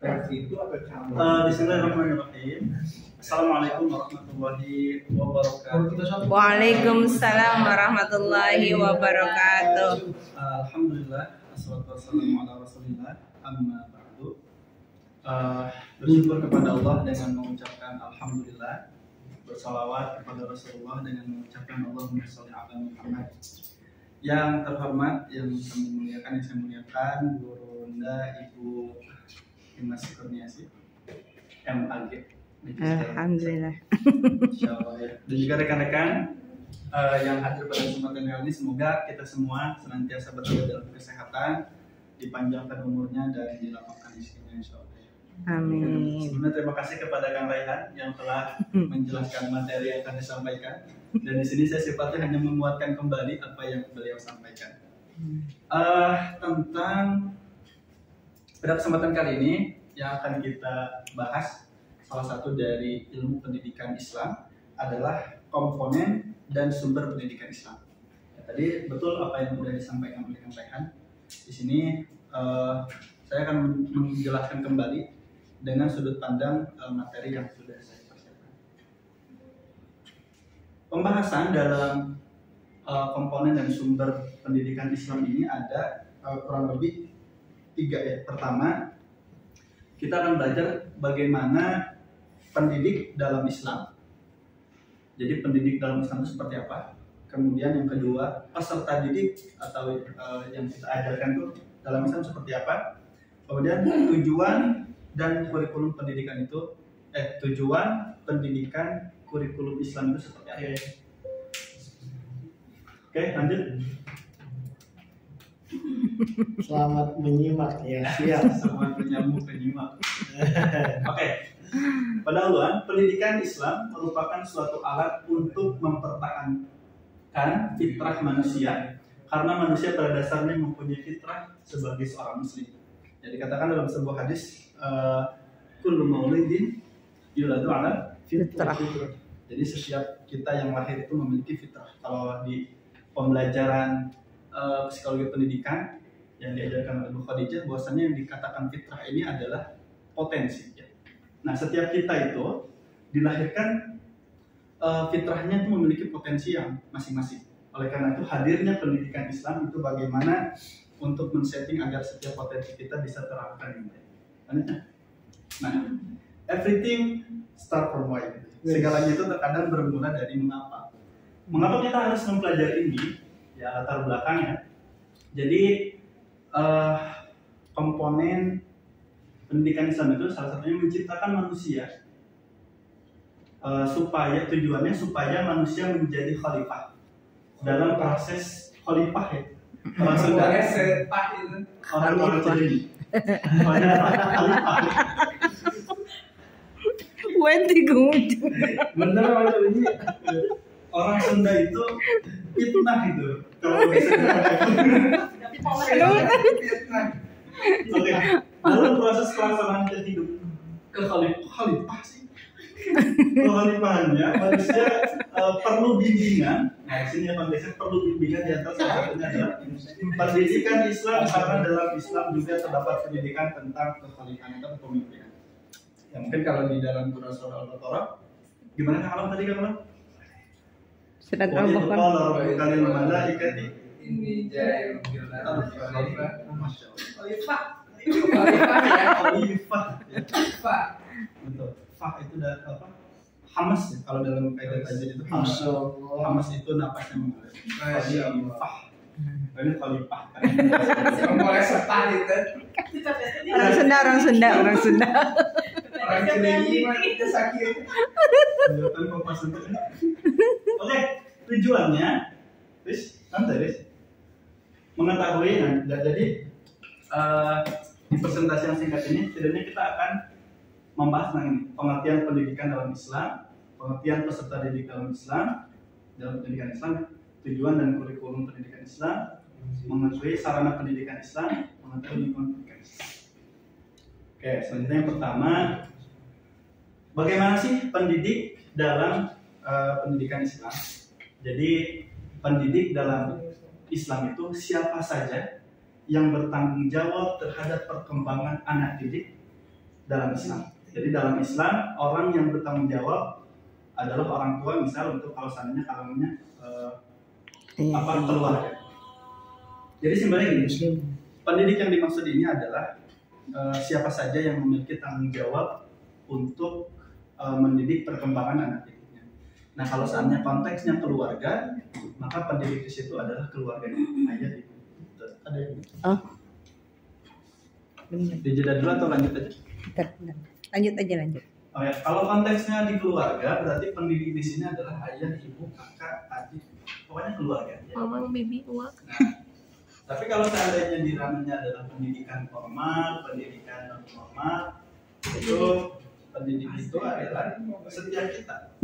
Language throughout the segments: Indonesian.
Bismillahirrahmanirrahim. Assalamualaikum warahmatullahi wabarakatuh. Waalaikumsalam warahmatullahi wabarakatuh. Alhamdulillah, assalatu wassalamu ala rasulillah, amma ba'du. Bersyukur kepada Allah dengan mengucapkan alhamdulillah, bersalawat kepada Rasulullah dengan mengucapkan Allahumma sholli ala Muhammad. Yang terhormat, yang kami muliakan, yang saya muliakan, Guru Unda Ibu Imas Kurniasi MAG. Alhamdulillah. Insyaallah ya. Dan juga rekan-rekan yang hadir pada kesempatan kali ini, semoga kita semua senantiasa berada dalam kesehatan, dipanjangkan umurnya dan dilapangkan rezekinya insyaallah. Amin. Sebelumnya terima kasih kepada Kang Raihan yang telah menjelaskan materi yang akan disampaikan. Dan di sini saya sifatnya hanya menguatkan kembali apa yang beliau sampaikan. Tentang pada kesempatan kali ini yang akan kita bahas, salah satu dari ilmu pendidikan Islam adalah komponen dan sumber pendidikan Islam. Ya, tadi betul apa yang sudah disampaikan oleh Kang Raihan. Di sini saya akan menjelaskan kembali dengan sudut pandang materi yang sudah saya persiapkan. Pembahasan dalam komponen dan sumber pendidikan Islam ini ada kurang lebih 3 ya. Pertama, kita akan belajar bagaimana pendidik dalam Islam. Jadi pendidik dalam Islam itu seperti apa? Kemudian yang kedua, peserta didik atau yang kita ajarkan itu dalam Islam seperti apa? Kemudian tujuan dan kurikulum pendidikan itu, tujuan pendidikan kurikulum Islam itu seperti apa? Oke, lanjut. Selamat menyimak ya, siap. Selamat menyambung penyimak. Oke. Pada awal, pendidikan Islam merupakan suatu alat untuk mempertahankan fitrah manusia, karena manusia pada dasarnya mempunyai fitrah sebagai seorang muslim. Jadi katakan dalam sebuah hadis, kullu maulidin yuladu ala fitrah. Jadi setiap kita yang lahir itu memiliki fitrah. Kalau di pembelajaran psikologi pendidikan yang diajarkan oleh Bu Khadijah, bahwasanya yang dikatakan fitrah ini adalah potensi. Nah, setiap kita itu dilahirkan fitrahnya itu memiliki potensi yang masing-masing. Oleh karena itu hadirnya pendidikan Islam itu bagaimana untuk men-setting agar setiap potensi kita bisa terangkat dengan baik. Nah, everything start from why. Segalanya itu terkadang bermula dari mengapa. Mengapa kita harus mempelajari ini? Ya, latar belakangnya. Jadi komponen pendidikan Islam itu salah satunya menciptakan manusia supaya tujuannya supaya manusia menjadi khalifah dalam proses khalifah ya. Orang Sunda orang jadi bener orang Sunda itu fitnah itu kalau bisa fitnah. Oke, dalam proses pelaksanaan kehidupan khalifah sih kekhalifahannya manusia perlu bimbingan. Nah, sini manusia perlu bimbingan di atas salah satunya adalah pendidikan Islam, karena dalam Islam juga terdapat pendidikan tentang kekhalifahan atau kepemimpinan. Ya, mungkin kalau di dalam surah Al-Baqarah gimana kalau tadi kan? Surat Al-Baqarah. Kalau kalian malaikati ini jaya khalifah. Masya Allah. Khalifah. Betul. Fah itu dari apa? Hamas ya. Kalau dalam kaidah tajwid itu Hamas. Hamas itu napasnya mengalir. Khalifah. Ini khalifah. Mulai serta itu. Orang Sunda. Orang Cileunyi itu sakit. Kelihatan kompas itu. Oke, tujuannya, nanti mengetahui. Nah, jadi di presentasi yang singkat ini, setidaknya kita akan membahas tentang ini, pengertian pendidikan dalam Islam, pengertian peserta didik dalam Islam, dalam pendidikan Islam, tujuan dan kurikulum pendidikan Islam, mengetahui sarana pendidikan Islam, mengetahui lingkungan pendidikan Islam. Oke, selanjutnya yang pertama, bagaimana sih pendidik dalam pendidikan Islam? Jadi pendidik dalam Islam itu siapa saja yang bertanggung jawab terhadap perkembangan anak didik dalam Islam. Jadi dalam Islam orang yang bertanggung jawab adalah orang tua, misal untuk kalau seandainya kalangannya keluarga. Jadi sebenarnya gini, pendidik yang dimaksud ini adalah siapa saja yang memiliki tanggung jawab untuk mendidik perkembangan anak didiknya. Nah kalau seandainya konteksnya keluarga, maka pendidik di situ adalah keluarganya, ayah ibu. Ada yang Oh. Benar. dijeda dulu atau lanjut aja? Bentar. Lanjut aja lanjut. Oh ya, kalau konteksnya di keluarga berarti pendidik di sini adalah ayah, ibu, kakak, adik, pokoknya keluarga. Ya. Mamang, bibi, uak. Nah, tapi kalau seandainya di ranahnya adalah pendidikan formal, pendidikan non formal, itu pendidik itu adalah setiap kita.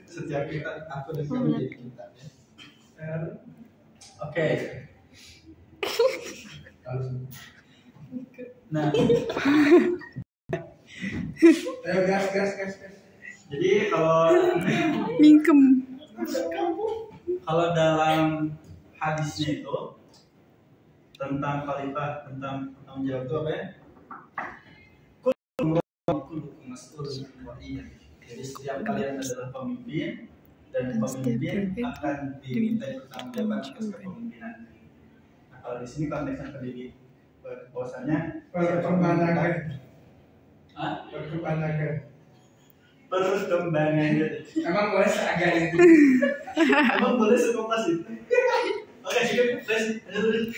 Setiap kita, aku dan kamu jadi kita. Ya. Oke. Nah, Ayo gas. jadi kalau Mingkem. dalam hadisnya itu tentang khalifah, tentang tanggung jawab itu apa ya? Kullukum mas'ulun an ra'iyah. Jadi setiap kalian adalah pemimpin dan pemimpin akan diminta bertanggung jawab atas kepemimpinan. Nah, kalau di sini konteksnya pendidik, bahwasanya Perkembangan. Hah? Perkembangan. Perkembangan gitu. Emang boleh seagak itu. Emang boleh sekompas itu? Oke, cukup. Terus.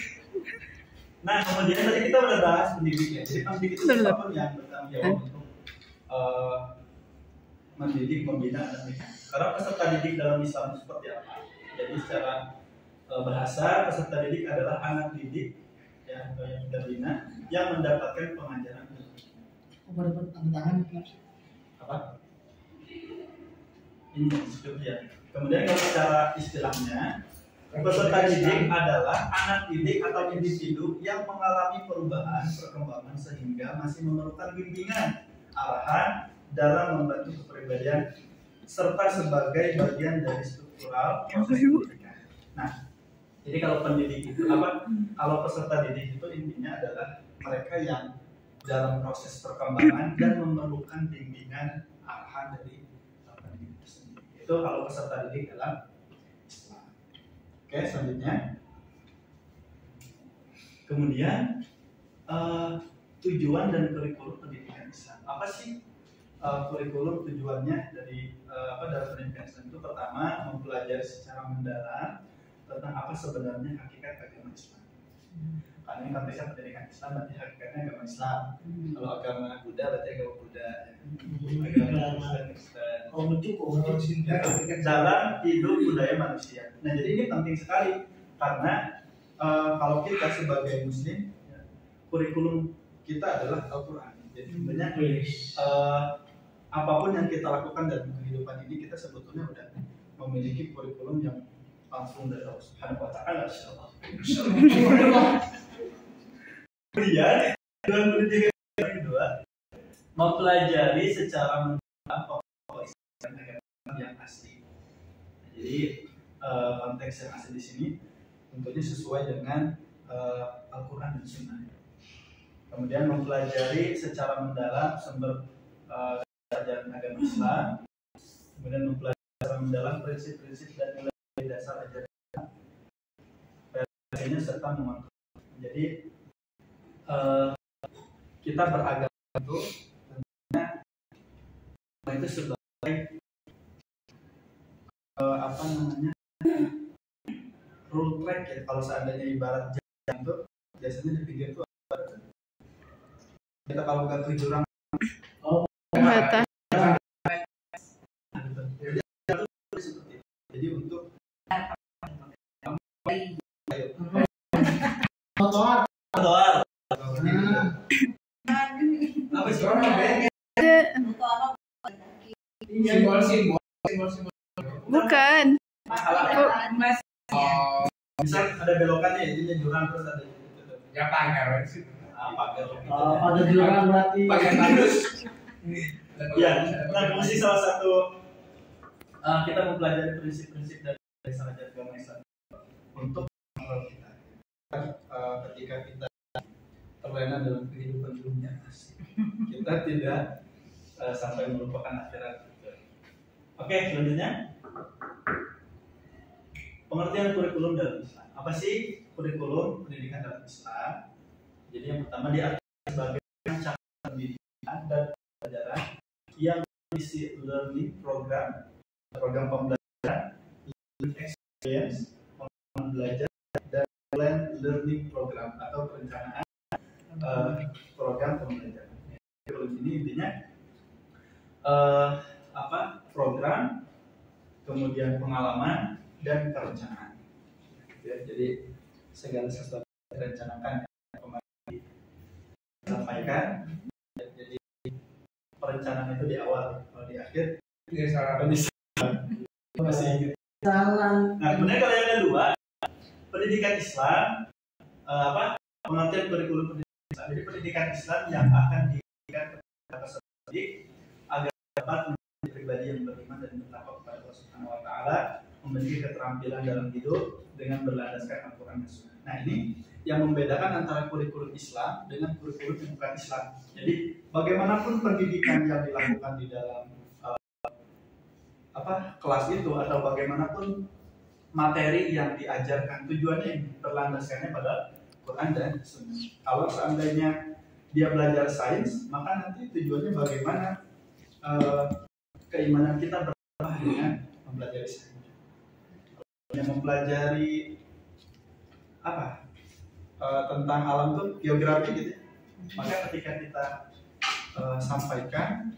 Nah, kemudian tadi kita udah bahas pendidik ya. Jadi pendidik itu siapapun yang bertanggung jawab untuk mendidik, membina anak didik. Karena peserta didik dalam Islam itu seperti apa? Jadi secara bahasa, peserta didik adalah anak didik ya, atau yang kita bina yang mendapatkan pengajaran. Dapat tanda tangan Apa? Ini ya. Kemudian kalau secara istilahnya, peserta didik adalah anak didik atau individu yang mengalami perubahan, perkembangan sehingga masih memerlukan bimbingan, arahan dalam membantu kepribadian serta sebagai bagian dari struktural proses pendidikan. Nah, jadi kalau pendidik itu apa? Kalau peserta didik itu intinya adalah mereka yang dalam proses perkembangan dan memerlukan bimbingan arahan dari pendidik itu sendiri. Itu kalau peserta didik dalam Islam. Oke, selanjutnya. Kemudian tujuan dan kurikulum pendidikan Islam. Apa sih kurikulum tujuannya dari dalam pendidikan Islam itu? Pertama, mempelajari secara mendalam tentang apa sebenarnya hakikat agama Islam. Karena ini konteksnya pendidikan Islam, berarti hakikatnya agama Islam. Kalau agama Buddha berarti agama Buddha. Agama Kristen. Dalam hidup budaya manusia. Nah, jadi ini penting sekali karena kalau kita sebagai Muslim, kurikulum kita adalah Al-Quran. Jadi sebenarnya apapun yang kita lakukan dalam kehidupan ini kita sebetulnya sudah memiliki kurikulum yang langsung dari Allah Subhanahu wa taala. Kemudian dalam pendidikan yang kedua, mempelajari secara mendalam pokok Islam yang asli. Jadi konteks yang asli di sini tentunya sesuai dengan Al-Quran dan Sunnah. Kemudian mempelajari secara mendalam sumber ajaran agama Islam. Kemudian mempelajari secara mendalam prinsip-prinsip dan nilai dasar ajaran Islam serta mengontrol. Jadi kita beragama itu tentunya itu sebagai rule track ya. Kalau seandainya ibarat jalan itu biasanya di pinggir itu kita kalau nggak ke jurang Batas. jadi untuk doa apa sih Simbol. Bukan. misal ada belokannya intinya jurang terus ada Ya pagar sih. pagar pada jurang berarti Pagar tandus. ya. Nah, fungsi salah satu kita mempelajari prinsip-prinsip dari dasar ajaran agama Islam untuk mengontrol kita. Ketika kita terlena dalam kehidupan dunia, kita kita tidak sampai melupakan akhirat. Oke, selanjutnya pengertian kurikulum dalam Islam. Apa sih kurikulum pendidikan dalam Islam? Jadi yang pertama diartikan sebagai cara pendidikan dan pelajaran yang berisi learning program pembelajaran, learning experience, pengalaman belajar, dan plan learning program atau perencanaan program pembelajaran. Kurikulum ini intinya program, kemudian pengalaman dan perencanaan. Ya, jadi segala sesuatu yang direncanakan kemarin disampaikan. Jadi perencanaan itu di awal, kalau di akhir masih. Nah, kemudian kalau yang kedua, pendidikan Islam, pengertian kurikulum pendidikan Islam. Jadi pendidikan Islam yang akan diberikan kepada peserta didik agar dapat menjadi pribadi yang beriman dan bertakwa kepada Allah Subhanahu wa taala, memiliki keterampilan dalam hidup dengan berlandaskan Al-Qur'an dan Sunnah. Nah, ini yang membedakan antara kurikulum Islam dengan kurikulum yang bukan Islam. Jadi bagaimanapun pendidikan yang dilakukan di dalam kelas itu atau bagaimanapun materi yang diajarkan, tujuannya yang berlandaskannya pada Quran dan Sunnah. Kalau seandainya dia belajar sains, maka nanti tujuannya bagaimana keimanan kita bertambah dengan mempelajari sains. Yang mempelajari tentang alam itu geografi gitu ya. Maka ketika kita sampaikan,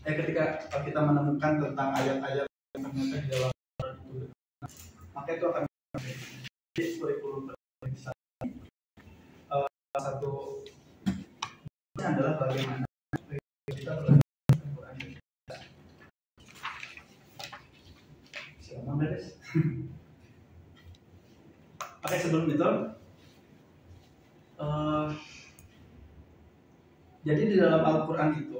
ketika kita menemukan tentang ayat-ayat yang ternyata di dalam Quran itu, maka itu akan menjadi kurikulum Islam. Satu adalah bagaimana kita belajar Al-Quran. Silakan beres. Oke, sebelum itu, jadi di dalam Al-Quran itu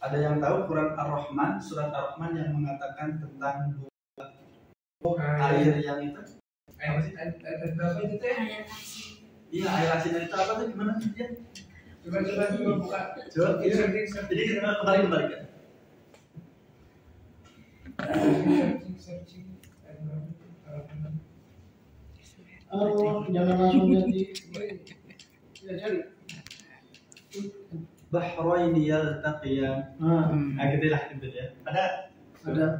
ada yang tahu Quran Ar-Rahman, surat Ar-Rahman yang mengatakan tentang air yang itu. Apa sih? Berapa itu teh? Iya, air asin itu apa tuh? Gimana dia? Coba buka. Coba. Jadi kembali kan. Searching. Jangan langsung jadi. Ya cari. Bahraini yaltaqiyan. Nah, gitulah gitu ya. Ada.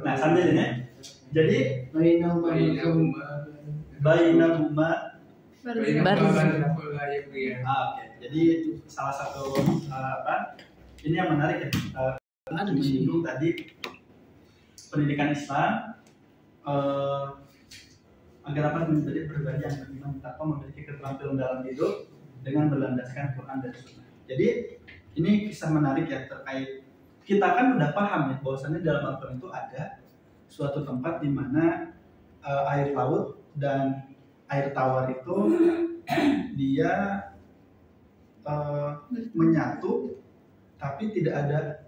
Nah, sambilnya. Jadi bainahuma. Oke. Jadi salah satu ini yang menarik ya. Menyinggung tadi pendidikan Islam agar dapat menjadi pribadi yang beriman tanpa memiliki keterampilan dalam hidup dengan berlandaskan Quran dan Sunnah. Jadi ini kisah menarik ya terkait kita kan udah paham ya bahwasannya dalam Al-Quran itu ada suatu tempat di mana air laut dan air tawar itu dia menyatu tapi tidak ada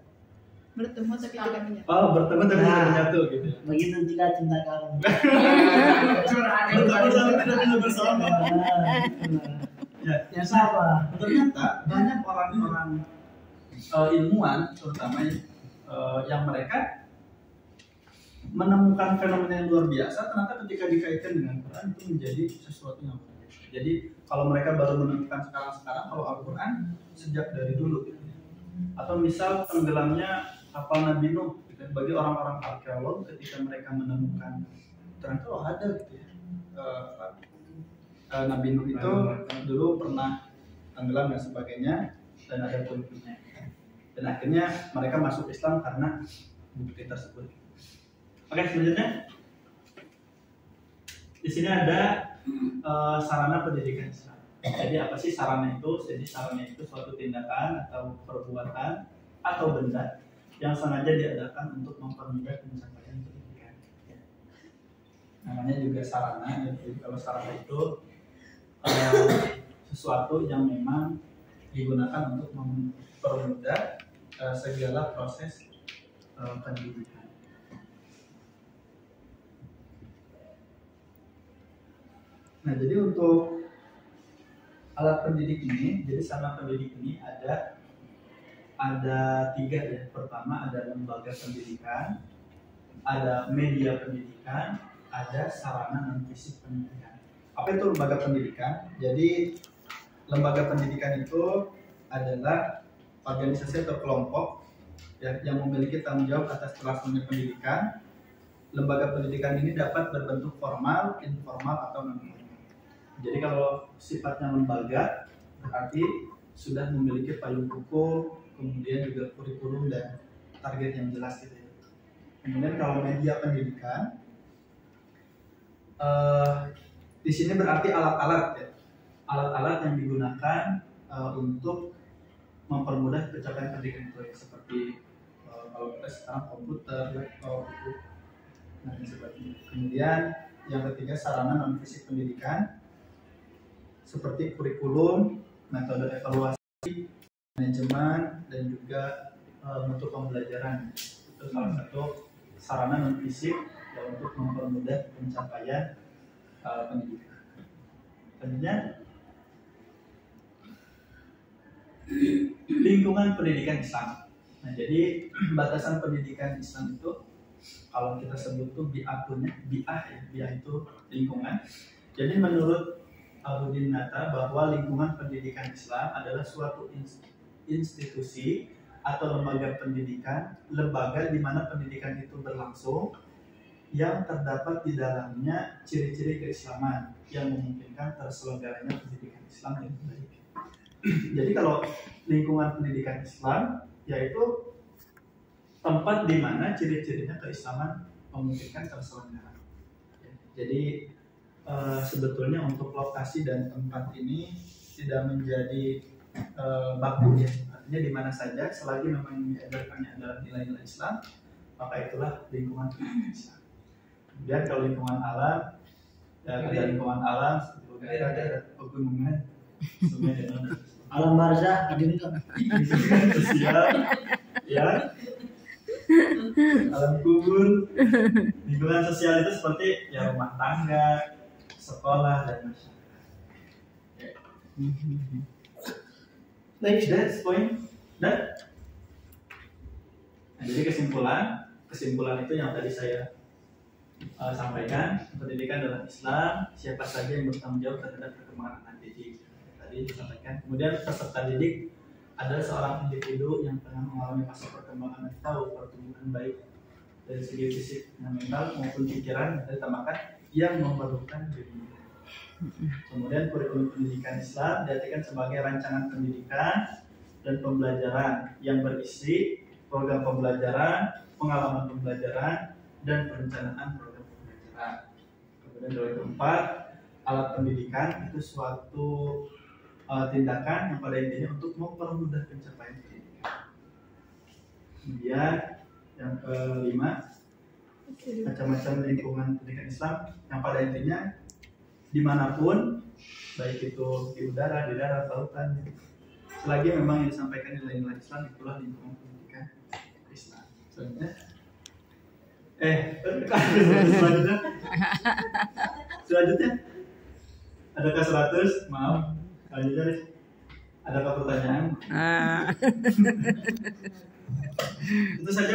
bertemu tapi tidak menyatu. Bertemu tapi tidak menyatu gitu. Begitu jika cinta kamu. Bertemu tapi tidak bisa bersama. Ya, siapa? Ternyata banyak orang-orang ilmuwan terutama yang mereka menemukan fenomena yang luar biasa ternyata ketika dikaitkan dengan Quran itu menjadi sesuatu yang luar biasa. Jadi kalau mereka baru menemukan sekarang kalau Al-Quran sejak dari dulu gitu. Atau misal tenggelamnya kapal Nabi Nuh gitu. Bagi orang-orang arkeolog ketika mereka menemukan ternyata ada gitu ya Nabi Nuh itu dulu pernah tenggelam dan sebagainya dan ada buktinya dan akhirnya mereka masuk Islam karena bukti tersebut. Oke, selanjutnya di sini ada sarana pendidikan Islam. Jadi apa sih sarana itu? Jadi sarana itu suatu tindakan atau perbuatan atau benda yang sengaja diadakan untuk mempermudah pencapaian pendidikan. Namanya juga sarana. Jadi kalau sarana itu sesuatu yang memang digunakan untuk mempermudah segala proses pendidikan. Nah, jadi untuk alat pendidik ini, jadi sarana pendidik ini ada 3 ya. Pertama ada lembaga pendidikan, ada media pendidikan, ada sarana non fisik pendidikan. Apa itu lembaga pendidikan? Jadi lembaga pendidikan itu adalah organisasi atau kelompok ya, yang memiliki tanggung jawab atas pelaksanaan pendidikan. Lembaga pendidikan ini dapat berbentuk formal, informal, atau non formal. Jadi kalau sifatnya lembaga berarti sudah memiliki payung hukum, kemudian juga kurikulum dan target yang jelas gitu ya. Kemudian kalau media pendidikan, di sini berarti alat-alat ya, alat-alat yang digunakan untuk mempermudah pencapaian pendidikan itu ya, seperti kalau kita sekarang komputer, laptop itu, nah seperti itu. Kemudian yang ketiga sarana non fisik pendidikan seperti kurikulum, metode evaluasi, manajemen, dan juga bentuk pembelajaran. Itu salah satu sarana non fisik yang untuk mempermudah pencapaian pendidikan. Selanjutnya, lingkungan pendidikan Islam. Nah, jadi batasan pendidikan Islam itu kalau kita sebut tuh bi'ah itu lingkungan. Jadi menurut Abudin Nata bahwa lingkungan pendidikan Islam adalah suatu institusi atau lembaga pendidikan, lembaga di mana pendidikan itu berlangsung yang terdapat di dalamnya ciri-ciri keislaman yang memungkinkan terselenggaranya pendidikan Islam yang baik. Jadi kalau lingkungan pendidikan Islam yaitu tempat di mana ciri-cirinya keislaman memungkinkan terselenggara. Jadi sebetulnya untuk lokasi dan tempat ini tidak menjadi baku ya, artinya di mana saja selagi memang yang diajarkannya adalah nilai-nilai Islam, maka itulah lingkungan pendidikan Islam. Kemudian kalau lingkungan alam, ya ada lingkungan alam seperti ada pegunungan, sungai dan Alam barzah hadir itu. sosial, ya, alam kubur. Lingkungan sosial itu seperti ya rumah tangga, sekolah, dan masyarakat. That's point. Nah, jadi kesimpulan itu yang tadi saya sampaikan. Pendidikan dalam Islam, siapa saja yang bertanggung jawab terhadap perkembangan anak didik. Tadi disampaikan. Kemudian peserta didik adalah seorang individu yang tengah mengalami fase perkembangan atau pertumbuhan baik dari segi fisik dan mental maupun pikiran, dan ditambahkan yang memerlukan bimbingan. Kemudian kurikulum pendidikan Islam diartikan sebagai rancangan pendidikan dan pembelajaran yang berisi program pembelajaran, pengalaman pembelajaran, dan perencanaan program pembelajaran. Kemudian yang keempat, alat pendidikan itu suatu tindakan yang pada intinya untuk mempermudah pencapaian pendidikan. Kemudian yang kelima, macam-macam lingkungan pendidikan Islam yang pada intinya dimanapun, baik itu di udara, di darat, lautan, selagi memang yang disampaikan nilai-nilai Islam, itulah lingkungan pendidikan Islam. Selanjutnya adakah 100? Maaf, selanjutnya nih, adakah pertanyaan? Itu saja.